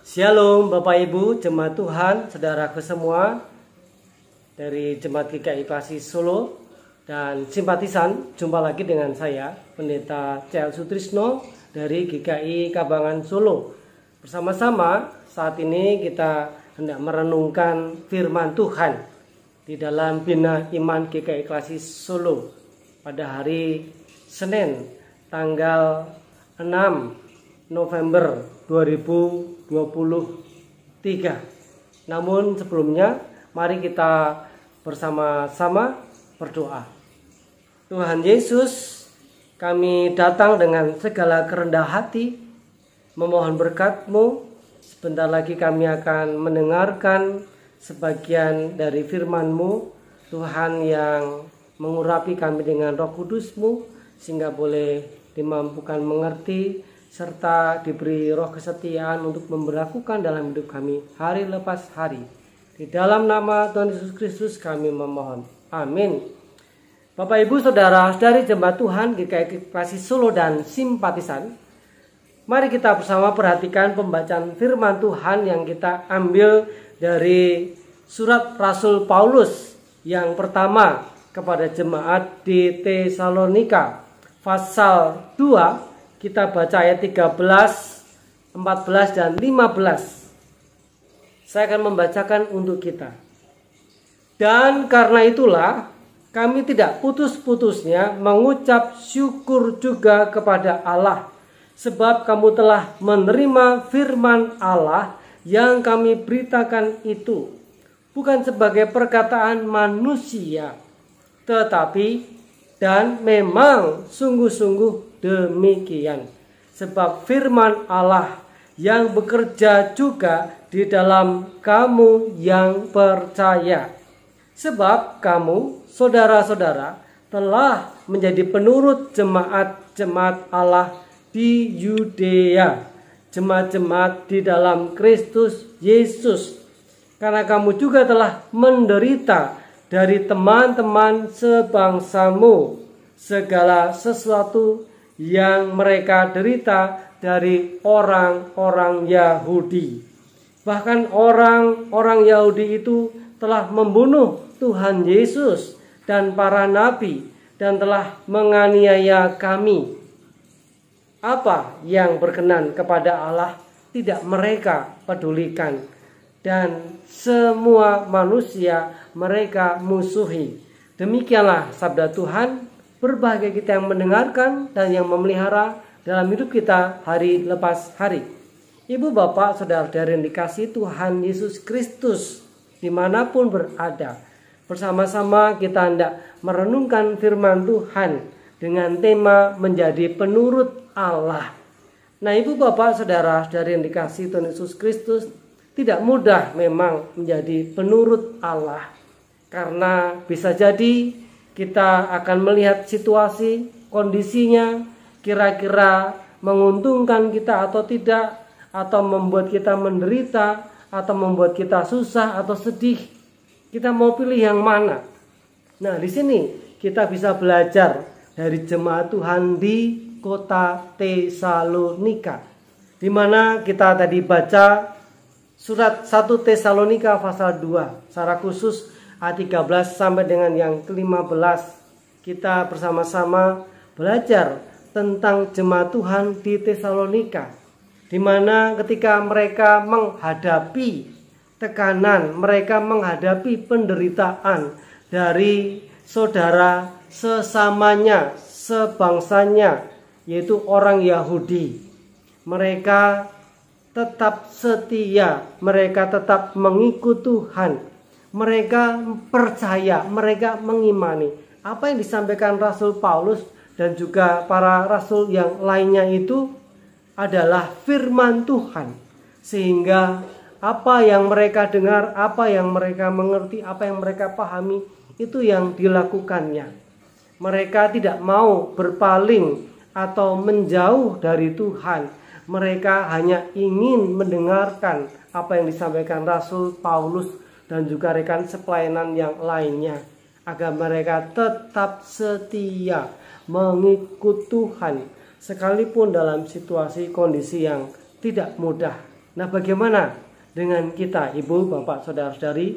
Shalom Bapak Ibu, Jemaat Tuhan, saudaraku semua dari Jemaat GKI Klasik Solo dan simpatisan. Jumpa lagi dengan saya, Pendeta C.L. Sutrisno dari GKI Kabangan Solo. Bersama-sama saat ini kita hendak merenungkan firman Tuhan di dalam Bina Iman GKI Klasik Solo pada hari Senin tanggal 6 November 2023. Namun sebelumnya mari kita bersama-sama berdoa. Tuhan Yesus, kami datang dengan segala kerendah hati memohon berkat-Mu. Sebentar lagi kami akan mendengarkan sebagian dari firman-Mu, Tuhan, yang mengurapi kami dengan Roh Kudus-Mu sehingga boleh dimampukan mengerti serta diberi roh kesetiaan untuk memberlakukan dalam hidup kami hari lepas hari. Di dalam nama Tuhan Yesus Kristus kami memohon. Amin. Bapak Ibu Saudara dari Jemaat Tuhan GKI Klasik Solo dan simpatisan, mari kita bersama perhatikan pembacaan firman Tuhan yang kita ambil dari surat Rasul Paulus yang pertama kepada jemaat di Tesalonika, pasal 2. Kita baca ayat 13, 14, dan 15. Saya akan membacakan untuk kita. Dan karena itulah kami tidak putus-putusnya mengucap syukur juga kepada Allah, sebab kamu telah menerima firman Allah yang kami beritakan itu, bukan sebagai perkataan manusia, tetapi dan memang sungguh-sungguh demikian, sebab firman Allah yang bekerja juga di dalam kamu yang percaya. Sebab kamu, saudara-saudara, telah menjadi penurut jemaat-jemaat Allah di Yudea, jemaat-jemaat di dalam Kristus Yesus. Karena kamu juga telah menderita dari teman-teman sebangsamu segala sesuatu yang mereka derita dari orang-orang Yahudi. Bahkan orang-orang Yahudi itu telah membunuh Tuhan Yesus dan para nabi dan telah menganiaya kami. Apa yang berkenan kepada Allah tidak mereka pedulikan, dan semua manusia mereka musuhi. Demikianlah sabda Tuhan. Berbahagia kita yang mendengarkan dan yang memelihara dalam hidup kita hari lepas hari. Ibu, bapak, saudara-saudari yang dikasihi Tuhan Yesus Kristus, dimanapun berada, bersama-sama kita hendak merenungkan firman Tuhan dengan tema menjadi penurut Allah. Nah, ibu, bapak, saudara-saudari yang dikasihi Tuhan Yesus Kristus, tidak mudah memang menjadi penurut Allah, karena bisa jadi kita akan melihat situasi, kondisinya, kira-kira menguntungkan kita atau tidak, atau membuat kita menderita, atau membuat kita susah atau sedih. Kita mau pilih yang mana? Nah, di sini kita bisa belajar dari jemaat Tuhan di kota Tesalonika, di mana kita tadi baca surat 1 Tesalonika pasal 2, secara khusus ayat 13 sampai dengan yang ke-15. Kita bersama-sama belajar tentang jemaat Tuhan di Tesalonika, di mana ketika mereka menghadapi tekanan, mereka menghadapi penderitaan dari saudara sesamanya, sebangsanya, yaitu orang Yahudi. Mereka tetap setia, mereka tetap mengikut Tuhan. Mereka percaya, mereka mengimani apa yang disampaikan Rasul Paulus dan juga para rasul yang lainnya itu adalah firman Tuhan. Sehingga apa yang mereka dengar, apa yang mereka mengerti, apa yang mereka pahami, itu yang dilakukannya. Mereka tidak mau berpaling atau menjauh dari Tuhan. Mereka hanya ingin mendengarkan apa yang disampaikan Rasul Paulus dan juga rekan sepelayanan yang lainnya, agar mereka tetap setia mengikut Tuhan sekalipun dalam situasi kondisi yang tidak mudah. Nah, bagaimana dengan kita, Ibu, Bapak, Saudara-saudari?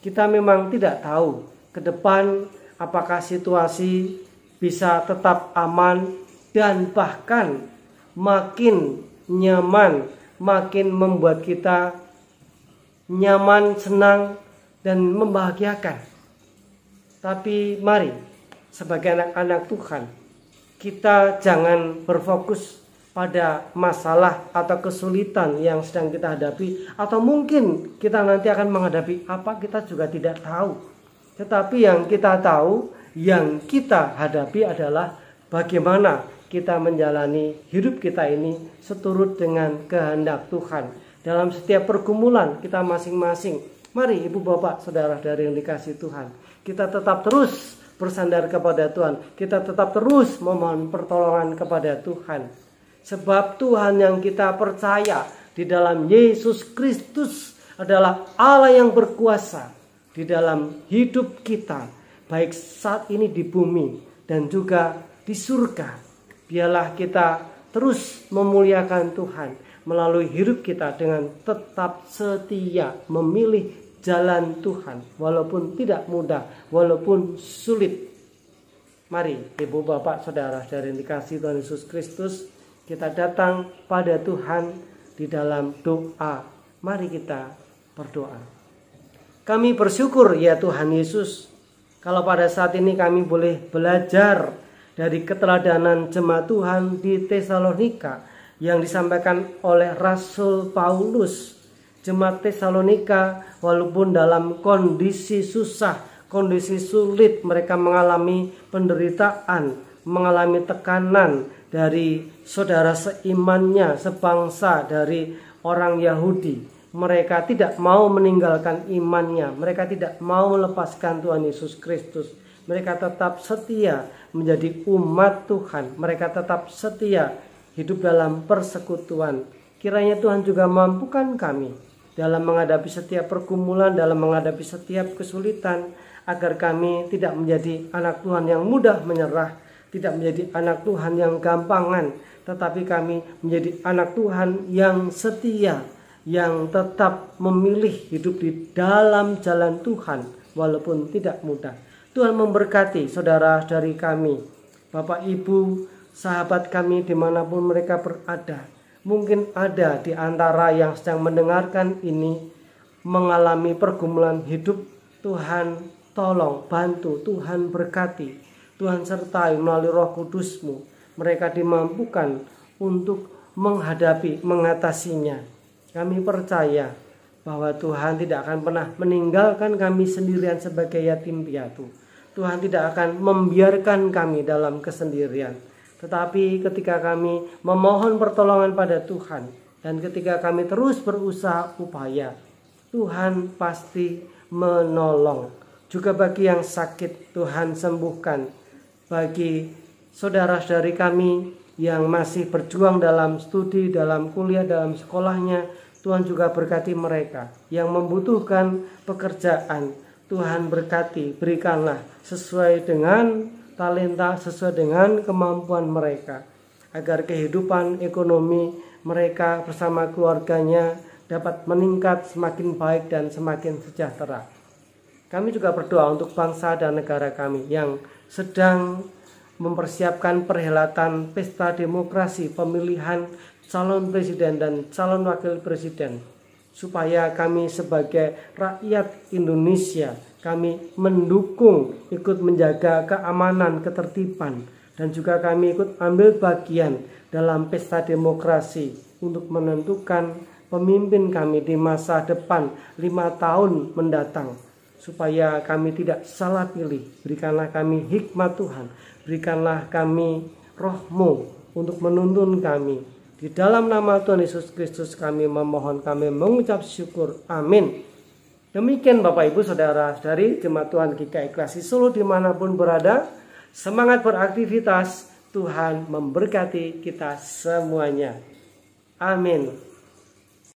Kita memang tidak tahu ke depan apakah situasi bisa tetap aman dan bahkan makin nyaman, makin membuat kita nyaman, senang, dan membahagiakan. Tapi mari, sebagai anak-anak Tuhan, kita jangan berfokus pada masalah atau kesulitan yang sedang kita hadapi, atau mungkin kita nanti akan menghadapi apa, kita juga tidak tahu. Tetapi yang kita tahu, yang kita hadapi adalah bagaimana kita menjalani hidup kita ini seturut dengan kehendak Tuhan. Dalam setiap pergumulan kita masing-masing, mari Ibu, Bapak, Saudara-saudari yang dikasihi Tuhan, kita tetap terus bersandar kepada Tuhan. Kita tetap terus memohon pertolongan kepada Tuhan. Sebab Tuhan yang kita percaya di dalam Yesus Kristus adalah Allah yang berkuasa di dalam hidup kita, baik saat ini di bumi dan juga di surga. Biarlah kita terus memuliakan Tuhan melalui hidup kita dengan tetap setia memilih jalan Tuhan, walaupun tidak mudah, walaupun sulit. Mari Ibu, Bapak, Saudara, dari dikasih Tuhan Yesus Kristus, kita datang pada Tuhan di dalam doa. Mari kita berdoa. Kami bersyukur ya Tuhan Yesus, kalau pada saat ini kami boleh belajar dari keteladanan jemaat Tuhan di Tesalonika yang disampaikan oleh Rasul Paulus. Jemaat Tesalonika walaupun dalam kondisi susah, kondisi sulit, mereka mengalami penderitaan, mengalami tekanan dari saudara seimannya, sebangsa dari orang Yahudi. Mereka tidak mau meninggalkan imannya, mereka tidak mau melepaskan Tuhan Yesus Kristus. Mereka tetap setia menjadi umat Tuhan, mereka tetap setia hidup dalam persekutuan. Kiranya Tuhan juga mampukan kami dalam menghadapi setiap pergumulan, dalam menghadapi setiap kesulitan, agar kami tidak menjadi anak Tuhan yang mudah menyerah, tidak menjadi anak Tuhan yang gampangan, tetapi kami menjadi anak Tuhan yang setia, yang tetap memilih hidup di dalam jalan Tuhan walaupun tidak mudah. Tuhan memberkati saudara dari kami, Bapak Ibu, sahabat kami dimanapun mereka berada. Mungkin ada di antara yang sedang mendengarkan ini mengalami pergumulan hidup. Tuhan tolong, bantu, Tuhan berkati, Tuhan sertai melalui Roh Kudus-Mu. Mereka dimampukan untuk menghadapi, mengatasinya. Kami percaya bahwa Tuhan tidak akan pernah meninggalkan kami sendirian sebagai yatim piatu. Tuhan tidak akan membiarkan kami dalam kesendirian. Tetapi ketika kami memohon pertolongan pada Tuhan, dan ketika kami terus berusaha upaya, Tuhan pasti menolong. Juga bagi yang sakit, Tuhan sembuhkan. Bagi saudara-saudari kami yang masih berjuang dalam studi, dalam kuliah, dalam sekolahnya, Tuhan juga berkati mereka. Yang membutuhkan pekerjaan, Tuhan berkati, berikanlah sesuai dengan talenta, sesuai dengan kemampuan mereka, agar kehidupan ekonomi mereka bersama keluarganya dapat meningkat semakin baik dan semakin sejahtera. Kami juga berdoa untuk bangsa dan negara kami yang sedang mempersiapkan perhelatan pesta demokrasi, pemilihan calon presiden dan calon wakil presiden, supaya kami sebagai rakyat Indonesia, kami mendukung, ikut menjaga keamanan, ketertiban, dan juga kami ikut ambil bagian dalam pesta demokrasi untuk menentukan pemimpin kami di masa depan 5 tahun mendatang, supaya kami tidak salah pilih. Berikanlah kami hikmat Tuhan, berikanlah kami Roh-Mu untuk menuntun kami. Di dalam nama Tuhan Yesus Kristus kami memohon, kami mengucap syukur. Amin. Demikian Bapak Ibu Saudara dari Jemaat Tuhan GKI Klasik Solo dimanapun berada, semangat beraktivitas, Tuhan memberkati kita semuanya. Amin.